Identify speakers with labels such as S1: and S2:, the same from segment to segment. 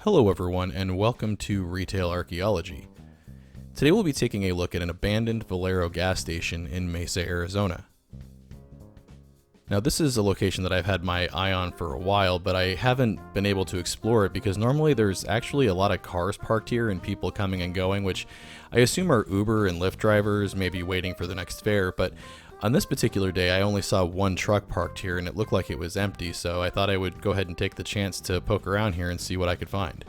S1: Hello everyone and welcome to Retail Archaeology. Today we'll be taking a look at an abandoned Valero gas station in Mesa, Arizona. Now this is a location that I've had my eye on for a while, but I haven't been able to explore it because normally there's actually a lot of cars parked here and people coming and going, which I assume are Uber and Lyft drivers, maybe waiting for the next fare, but on this particular day I only saw one truck parked here and it looked like it was empty, so I thought I would go ahead and take the chance to poke around here and see what I could find.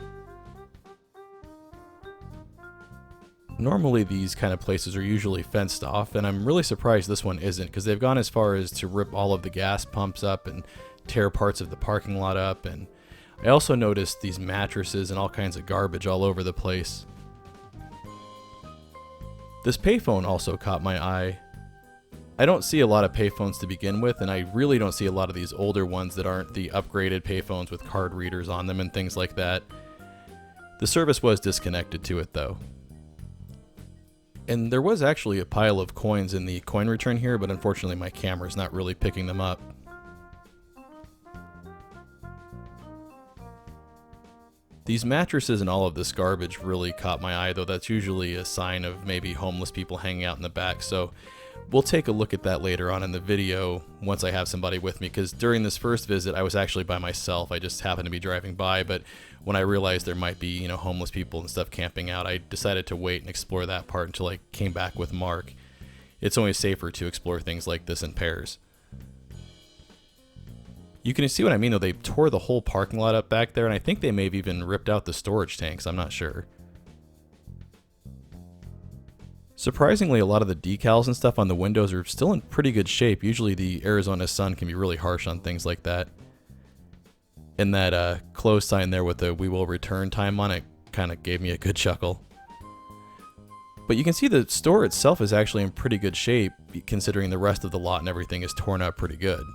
S1: Normally these kind of places are usually fenced off, and I'm really surprised this one isn't, because they've gone as far as to rip all of the gas pumps up and tear parts of the parking lot up, and I also noticed these mattresses and all kinds of garbage all over the place. This payphone also caught my eye. I don't see a lot of payphones to begin with, and I really don't see a lot of these older ones that aren't the upgraded payphones with card readers on them and things like that. The service was disconnected to it though. And there was actually a pile of coins in the coin return here, but unfortunately my camera's not really picking them up. These mattresses and all of this garbage really caught my eye, though that's usually a sign of maybe homeless people hanging out in the back, so we'll take a look at that later on in the video once I have somebody with me, because during this first visit I was actually by myself. I just happened to be driving by, but when I realized there might be, homeless people and stuff camping out, I decided to wait and explore that part until I came back with Mark. It's only safer to explore things like this in pairs. You can see what I mean though, they tore the whole parking lot up back there, and I think they may have even ripped out the storage tanks, I'm not sure. Surprisingly, a lot of the decals and stuff on the windows are still in pretty good shape. Usually the Arizona sun can be really harsh on things like that. And that close sign there with the "we will return" time on it kind of gave me a good chuckle. But you can see the store itself is actually in pretty good shape, considering the rest of the lot and everything is torn up pretty good.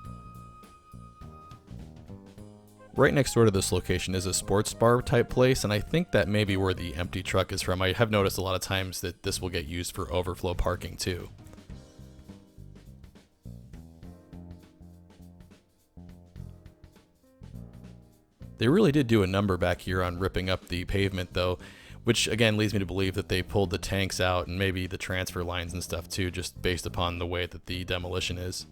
S1: Right next door to this location is a sports bar type place, and I think that may be where the empty truck is from. I have noticed a lot of times that this will get used for overflow parking too. They really did do a number back here on ripping up the pavement though, which again leads me to believe that they pulled the tanks out and maybe the transfer lines and stuff too, just based upon the way that the demolition is.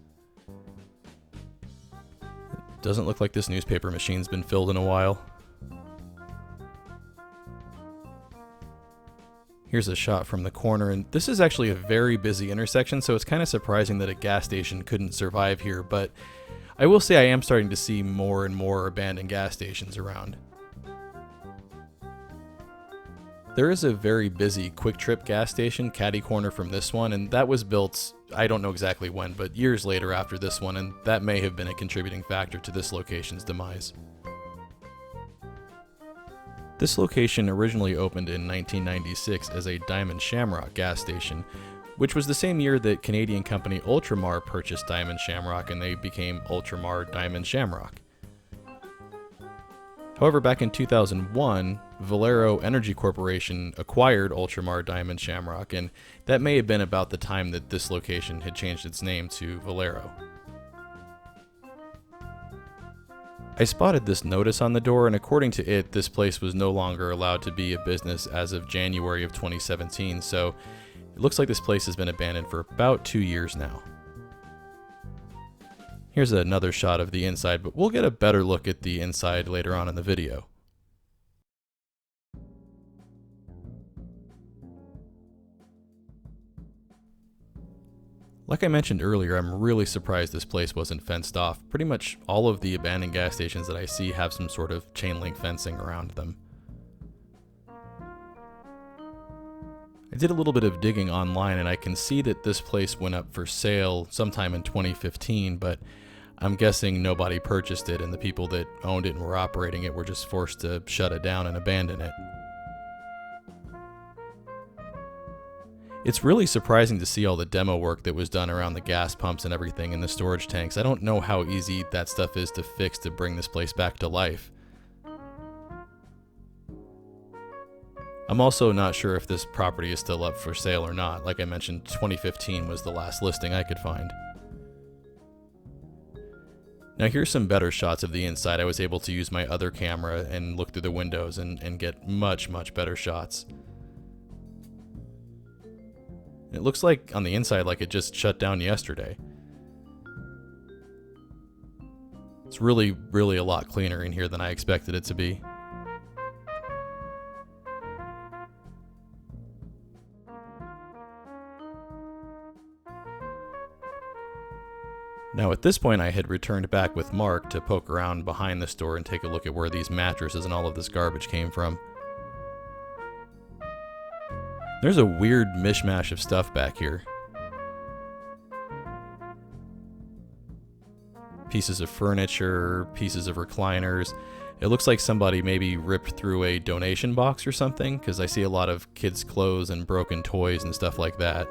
S1: Doesn't look like this newspaper machine's been filled in a while. Here's a shot from the corner, and this is actually a very busy intersection, so it's kind of surprising that a gas station couldn't survive here, but I will say I am starting to see more and more abandoned gas stations around. There is a very busy Quick Trip gas station catty corner from this one, and that was built, I don't know exactly when, but years later after this one, and that may have been a contributing factor to this location's demise. This location originally opened in 1996 as a Diamond Shamrock gas station, which was the same year that Canadian company Ultramar purchased Diamond Shamrock and they became Ultramar Diamond Shamrock. However, back in 2001, Valero Energy Corporation acquired Ultramar Diamond Shamrock, and that may have been about the time that this location had changed its name to Valero. I spotted this notice on the door, and according to it, this place was no longer allowed to be a business as of January of 2017, so it looks like this place has been abandoned for about 2 years now. Here's another shot of the inside, but we'll get a better look at the inside later on in the video. Like I mentioned earlier, I'm really surprised this place wasn't fenced off. Pretty much all of the abandoned gas stations that I see have some sort of chain link fencing around them. I did a little bit of digging online, and I can see that this place went up for sale sometime in 2015, but I'm guessing nobody purchased it, and the people that owned it and were operating it were just forced to shut it down and abandon it. It's really surprising to see all the demo work that was done around the gas pumps and everything in the storage tanks. I don't know how easy that stuff is to fix to bring this place back to life. I'm also not sure if this property is still up for sale or not. Like I mentioned, 2015 was the last listing I could find. Now here's some better shots of the inside. I was able to use my other camera and look through the windows and get much better shots. It looks like on the inside like it just shut down yesterday. It's really a lot cleaner in here than I expected it to be. Now at this point I had returned back with Mark to poke around behind the store and take a look at where these mattresses and all of this garbage came from. There's a weird mishmash of stuff back here. Pieces of furniture, pieces of recliners. It looks like somebody maybe ripped through a donation box or something, because I see a lot of kids' clothes and broken toys and stuff like that.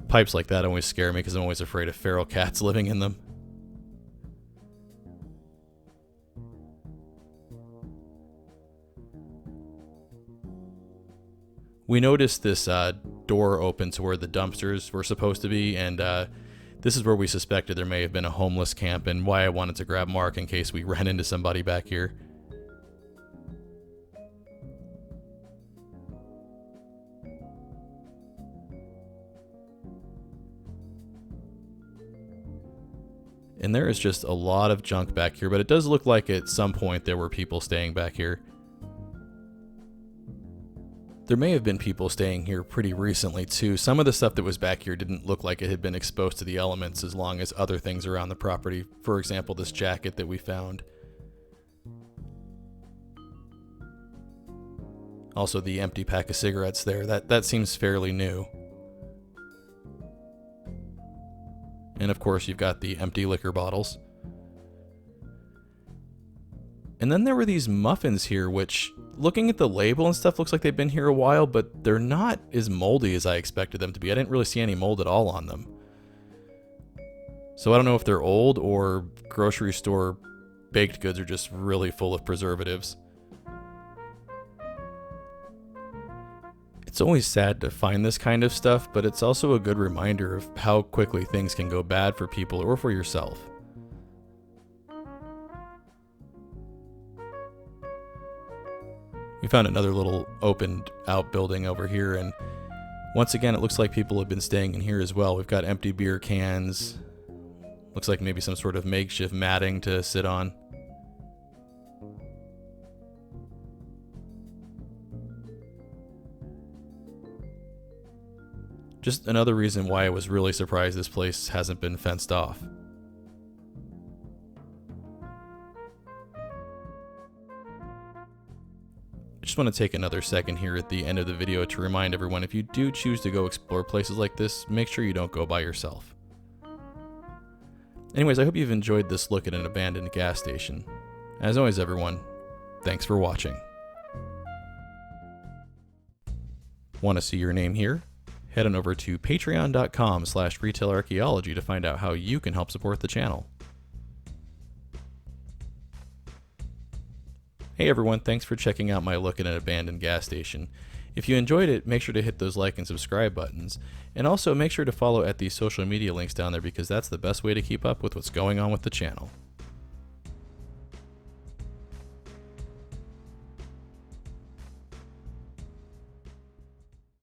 S1: Pipes like that always scare me because I'm always afraid of feral cats living in them. We noticed this door open to where the dumpsters were supposed to be, and this is where we suspected there may have been a homeless camp, and why I wanted to grab Mark in case we ran into somebody back here. And there is just a lot of junk back here, but it does look like at some point there were people staying back here. There may have been people staying here pretty recently too. Some of the stuff that was back here didn't look like it had been exposed to the elements as long as other things around the property. For example, this jacket that we found. Also the empty pack of cigarettes there, that seems fairly new. And of course you've got the empty liquor bottles. And then there were these muffins here, which, looking at the label and stuff, looks like they've been here a while, but they're not as moldy as I expected them to be. I didn't really see any mold at all on them. So I don't know if they're old or grocery store baked goods are just really full of preservatives. It's always sad to find this kind of stuff, but it's also a good reminder of how quickly things can go bad for people or for yourself. We found another little opened out building over here, and once again it looks like people have been staying in here as well. We've got empty beer cans. Looks like maybe some sort of makeshift matting to sit on. Just another reason why I was really surprised this place hasn't been fenced off. I just want to take another second here at the end of the video to remind everyone, if you do choose to go explore places like this, make sure you don't go by yourself. Anyways, I hope you've enjoyed this look at an abandoned gas station. As always everyone, thanks for watching. Want to see your name here? Head on over to patreon.com/retailarchaeology to find out how you can help support the channel. Hey everyone, thanks for checking out my look at an abandoned gas station. If you enjoyed it, make sure to hit those like and subscribe buttons, and also make sure to follow at the social media links down there because that's the best way to keep up with what's going on with the channel.